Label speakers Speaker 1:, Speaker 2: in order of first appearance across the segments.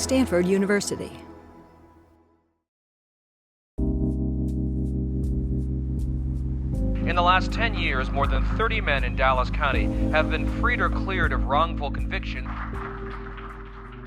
Speaker 1: Stanford University.
Speaker 2: In the last 10 years, more than 30 men in Dallas County have been freed or cleared of wrongful conviction.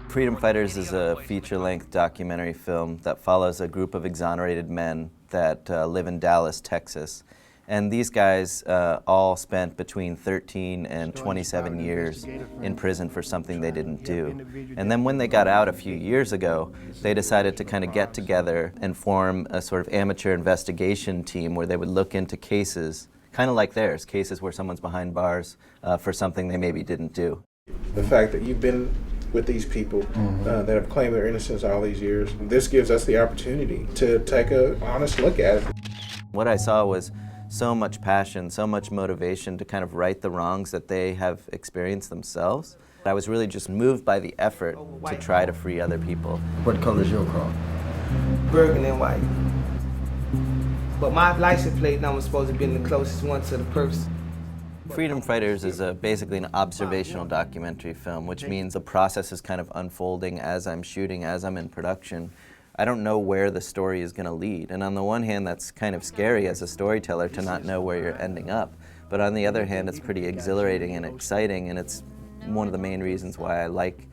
Speaker 3: Freedom Fighters is a feature-length documentary film that follows a group of exonerated men that live in Dallas, Texas. And these guys all spent between 13 and 27 years in prison for something they didn't do. And then when they got out a few years ago, they decided to kind of get together and form a sort of amateur investigation team where they would look into cases, kind of like theirs, cases where someone's behind bars for something they maybe didn't do.
Speaker 4: The fact that you've been with these people that have claimed their innocence all these years, this gives us the opportunity to take an honest look at it.
Speaker 3: What I saw was so much passion, so much motivation to kind of right the wrongs that they have experienced themselves. I was really just moved by the effort to try to free other people.
Speaker 5: What color is your car?
Speaker 6: Burgundy and white. But my license plate number was supposed to be the closest one to the person.
Speaker 3: Freedom Fighters is basically an observational documentary film, which means the process is kind of unfolding as I'm shooting, as I'm in production. I don't know where the story is going to lead. And on the one hand, that's kind of scary as a storyteller to not know where you're ending up. But on the other hand, it's pretty exhilarating and exciting, and it's one of the main reasons why I like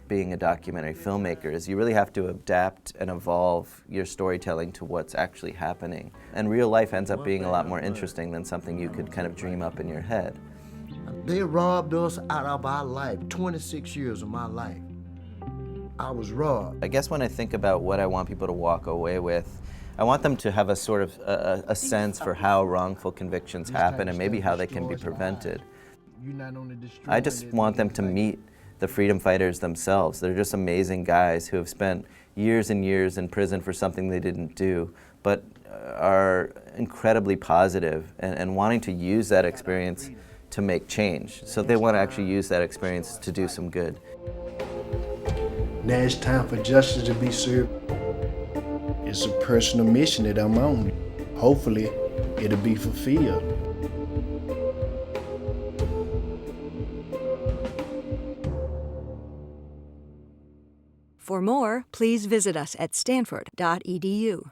Speaker 3: being a documentary filmmaker, is you really have to adapt and evolve your storytelling to what's actually happening. And real life ends up being a lot more interesting than something you could kind of dream up in your head.
Speaker 5: They robbed us out of our life, 26 years of my life. I was robbed.
Speaker 3: I guess when I think about what I want people to walk away with, I want them to have a sort of a sense for how wrongful convictions happen and maybe how they can be prevented. I just want them to meet the freedom fighters themselves. They're just amazing guys who have spent years and years in prison for something they didn't do, but are incredibly positive and wanting to use that experience to make change. So they want to actually use that experience to do some good.
Speaker 5: Now it's time for justice to be served. It's a personal mission that I'm on. Hopefully, it'll be fulfilled.
Speaker 1: For more, please visit us at stanford.edu.